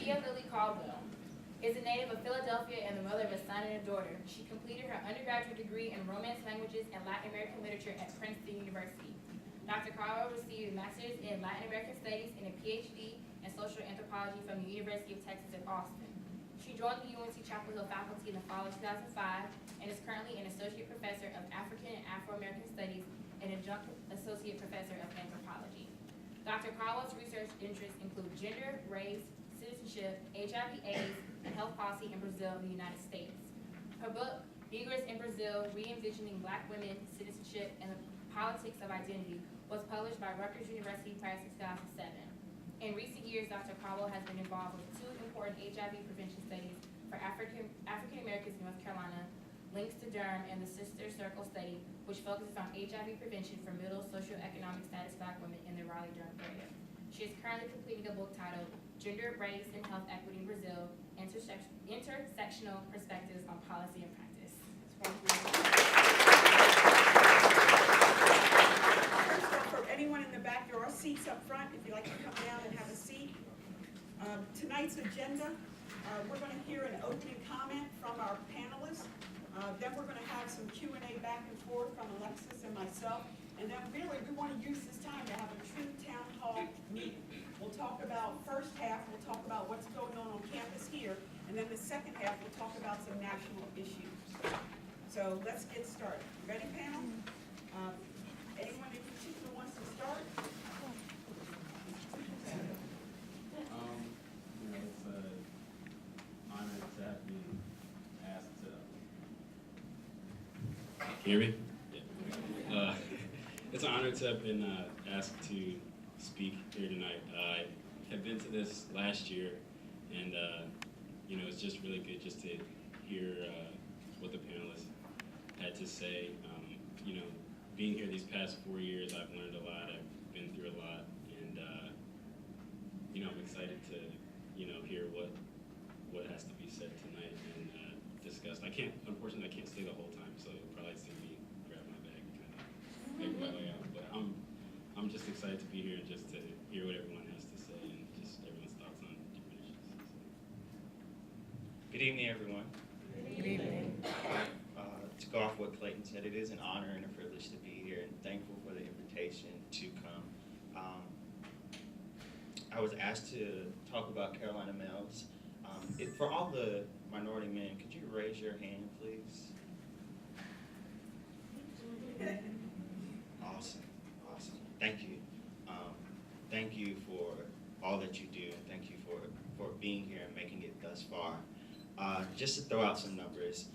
Leah Lily Caldwell is a native of Philadelphia and the mother of a son and a daughter. She completed her undergraduate degree in Romance Languages and Latin American Literature at Princeton University. Dr. Caldwell received a master's in Latin American Studies and a PhD in Social Anthropology from the University of Texas at Austin. She joined the UNC Chapel Hill faculty in the fall of 2005 and is currently an associate professor of African and Afro-American Studies and adjunct associate professor of anthropology. Dr. Caldwell's research interests include gender, race, citizenship, HIV/AIDS, and health policy in Brazil and the United States. Her book, Negroes in Brazil, Re-Envisioning Black Women, Citizenship, and the Politics of Identity, was published by Rutgers University Press in 2007. In recent years, Dr. Caldwell has been involved with two important HIV prevention studies for African Americans in North Carolina, Links to Durham, and the Sister Circle study, which focuses on HIV prevention for middle socioeconomic status Black women in the Raleigh-Durham area. She is currently completing a book titled Gender, Race, and Health Equity in Brazil, Intersectional Perspectives on Policy and Practice. For anyone in the back, there are seats up front if you'd like to come down and have a seat. Tonight's agenda, we're going to hear an opening comment from our panelists. Then we're going to have some Q&A back and forth from Alexis and myself. And then really, we want to use this time to have a true town hall meeting. We'll talk about first half, we'll talk about what's going on campus here, and then the second half, we'll talk about some national issues. So let's get started. Ready, panel? Anyone in particular wants to start? It's an honor to have been asked to. Can you hear me? Yeah. It's an honor to have been asked to speak here tonight. I have been to this last year, and it's just really good just to hear what the panelists had to say. Being here these past 4 years, I've learned a lot. I've been through a lot, and I'm excited to hear what has to be said tonight and discussed. Unfortunately, I can't stay the whole time, so you'll probably see me grab my bag and kind of make my way out. But I'm just excited to be here and just to hear what everyone has to say and just everyone's thoughts on different issues. So. Good evening, everyone. Good evening. To go off what Clayton said, it is an honor and a privilege to be here, and thankful for the invitation to come. I was asked to talk about Carolina Males. For all the minority men, could you raise your hand, please? Awesome. Thank you. Thank you for all that you do, and thank you for being here and making it thus far. Just to throw out some numbers,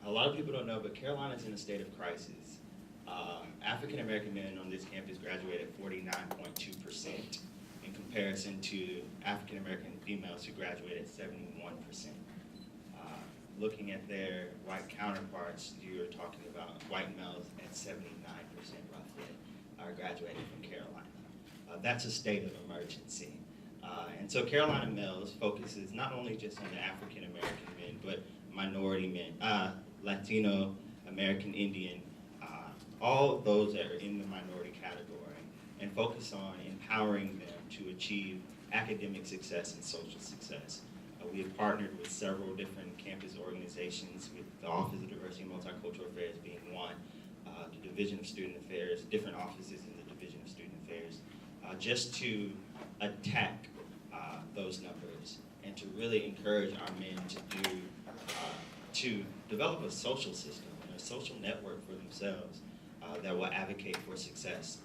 a lot of people don't know, but Carolina's in a state of crisis. African American men on this campus graduate at 49.2% in comparison to African American females who graduate at 71%. Looking at their white counterparts, you're talking about white males at 79% roughly are graduating from Carolina. That's a state of emergency. And so Carolina Males focuses not only just on the African American men, but minority men, Latino, American Indian, all of those that are in the minority category, and focus on empowering them to achieve academic success and social success. We have partnered with several different campus organizations, with the Office of Diversity and Multicultural Affairs being one, the Division of Student Affairs, different offices in the Division of Student Affairs, just to attack those numbers and to really encourage our men to develop a social system and a social network for themselves that will advocate for success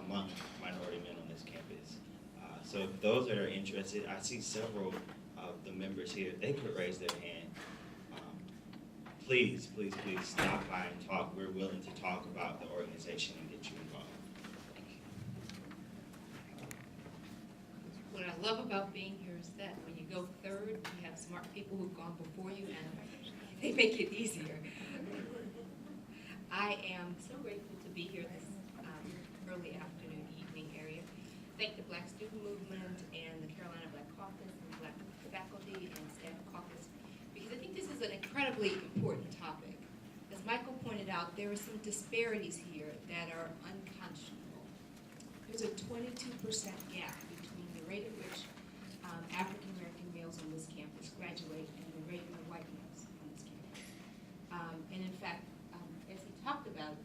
among minority men on this campus. So those that are interested, I see several of the members here, if they could raise their hand. Please stop by and talk. We're willing to talk about the organization and get you involved. Thank you. What I love about being here is that when you go third, you have smart people who've gone before you, and they make it easier. I am so grateful to be here this early afternoon, evening area. Thank the Black Student Movement and the Carolina Black Caucus and Black Faculty and Staff Caucus, because I think this is an incredibly important topic. As Michael pointed out, there are some disparities here that are unconscionable. There's a 22% gap between the rate at which African American males on this campus graduate and the rate of white males on this campus. And in fact, as he talked about,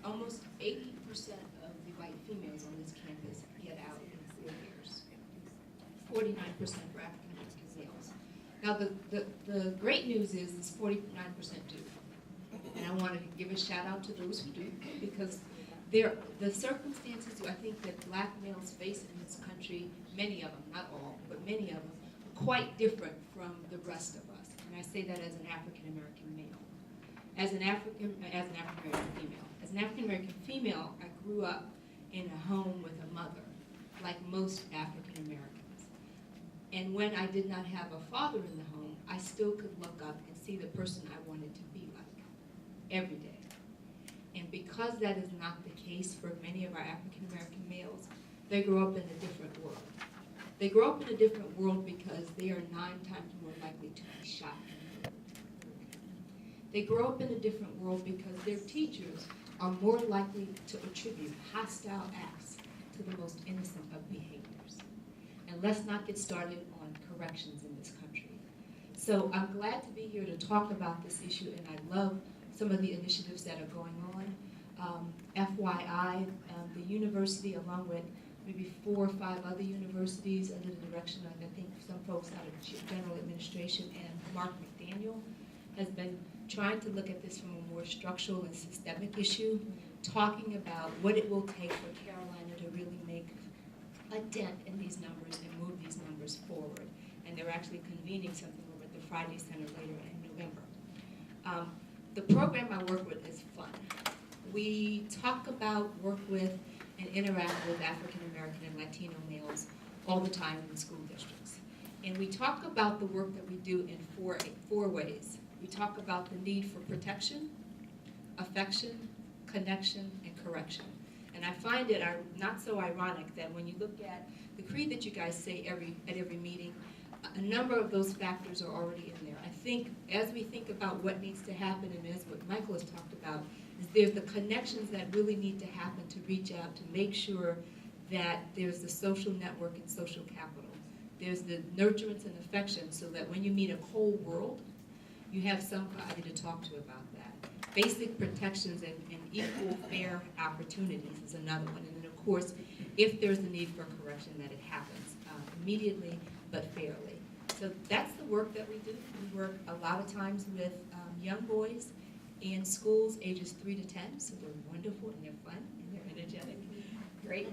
almost 80% of the white females on this campus get out in 4 years. 49% for African American males. Now, the great news is 49% do. And I want to give a shout out to those who do, because the circumstances I think that black males face in this country, many of them, not all, but many of them, are quite different from the rest of us. And I say that as an African American male. As an African American female. As an African American female, I grew up in a home with a mother, like most African Americans. And when I did not have a father in the home, I still could look up and see the person I wanted to be like every day. And because that is not the case for many of our African American males, they grow up in a different world. They grow up in a different world because they are 9 times more likely to be shot and murdered. They grow up in a different world because their teachers are more likely to attribute hostile acts to the most innocent of behaviors. And let's not get started on corrections in this country. So I'm glad to be here to talk about this issue, and I love some of the initiatives that are going on. FYI, the university, along with maybe 4 or 5 other universities under the direction of, I think, some folks out of general administration and Mark McDaniel, has been trying to look at this from a more structural and systemic issue, talking about what it will take for Carolina to really make a dent in these numbers and move these numbers forward. And they're actually convening something over at the Friday Center later in November. The program I work with is fun. We talk about, work with, and interact with African American and Latino males all the time in school districts. And we talk about the work that we do in four ways. We talk about the need for protection, affection, connection, and correction. And I find it not so ironic that when you look at the creed that you guys say at every meeting, a number of those factors are already in there. I think as we think about what needs to happen, and as what Michael has talked about, is there's the connections that really need to happen to reach out to make sure that there's the social network and social capital. There's the nurturance and affection so that when you meet a cold world, you have somebody to talk to about that. Basic protections and equal fair opportunities is another one. And then of course, if there's a need for correction, that it happens immediately but fairly. So that's the work that we do. We work a lot of times with young boys in schools ages 3 to 10, so they're wonderful and they're fun and they're energetic, great.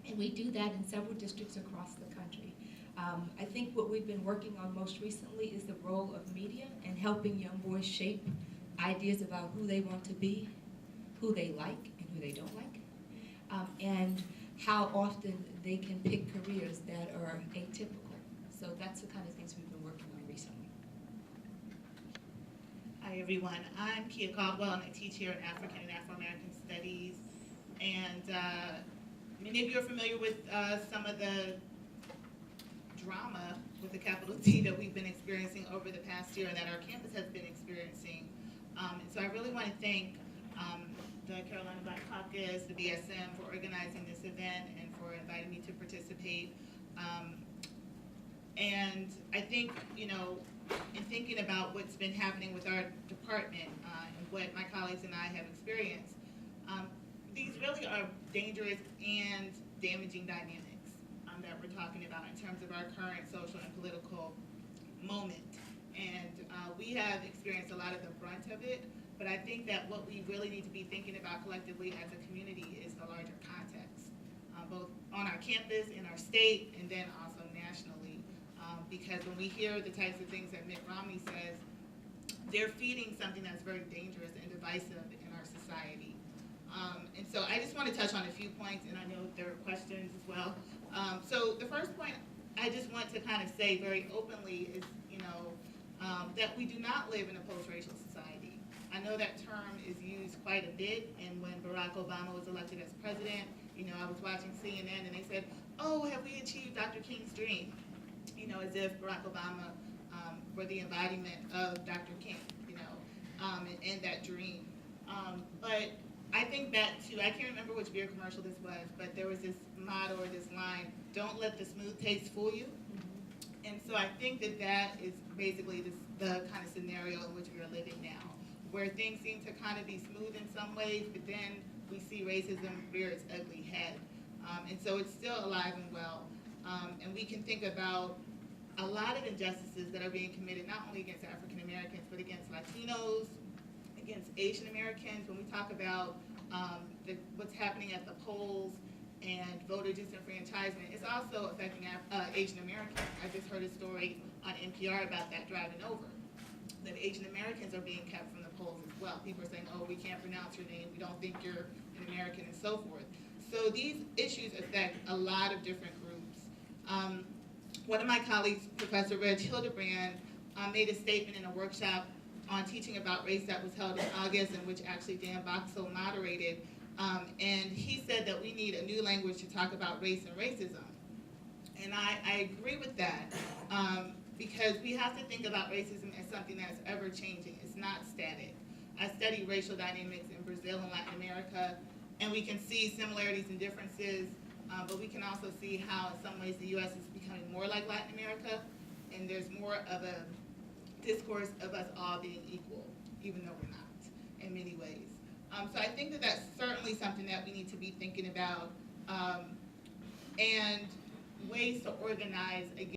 And we do that in several districts across the country. I think what we've been working on most recently is the role of media and helping young boys shape ideas about who they want to be, who they like and who they don't like, and how often they can pick careers that are atypical. So that's the kind of things we've been working on recently. Hi everyone, I'm Kia Caldwell and I teach here in African and Afro-American Studies. And many of you are familiar with some of the drama with the capital T that we've been experiencing over the past year and that our campus has been experiencing. And so I really want to thank the Carolina Black Caucus, the BSM, for organizing this event and for inviting me to participate. And I think, you know, in thinking about what's been happening with our department and what my colleagues and I have experienced, these really are dangerous and damaging dynamics that we're talking about in terms of our current social and political moment. And we have experienced a lot of the brunt of it, but I think that what we really need to be thinking about collectively as a community is the larger context, both on our campus, in our state, and then also nationally. Because when we hear the types of things that Mitt Romney says, they're feeding something that's very dangerous and divisive in our society. And so I just want to touch on a few points, and I know there are questions as well. So the first point I just want to kind of say very openly is, you know, that we do not live in a post-racial society. I know that term is used quite a bit, and when Barack Obama was elected as president, you know, I was watching CNN and they said, oh, have we achieved Dr. King's dream? You know, as if Barack Obama were the embodiment of Dr. King, you know, and that dream. But I think back to, I can't remember which beer commercial this was, but there was this motto or this line, "Don't let the smooth taste fool you." And so I think that that is basically the kind of scenario in which we are living now, where things seem to kind of be smooth in some ways, but then we see racism rear its ugly head. And so it's still alive and well. And we can think about a lot of injustices that are being committed, not only against African Americans, but against Latinos, against Asian Americans. When we talk about what's happening at the polls and voter disenfranchisement, it's also affecting Asian Americans. I just heard a story on NPR about that driving over, that Asian Americans are being kept from the polls as well. People are saying, oh, we can't pronounce your name, we don't think you're an American, and so forth. So these issues affect a lot of different groups. One of my colleagues, Professor Reg Hildebrand, made a statement in a workshop on teaching about race that was held in August, and which actually Dan Boxell moderated. And he said that we need a new language to talk about race and racism. And I agree with that, because we have to think about racism as something that's ever changing. It's not static. I study racial dynamics in Brazil and Latin America, and we can see similarities and differences, but we can also see how in some ways the U.S. is becoming more like Latin America, and there's more of a discourse of us all being equal, even though we're not in many ways. So I think that that's certainly something that we need to be thinking about, and ways to organize against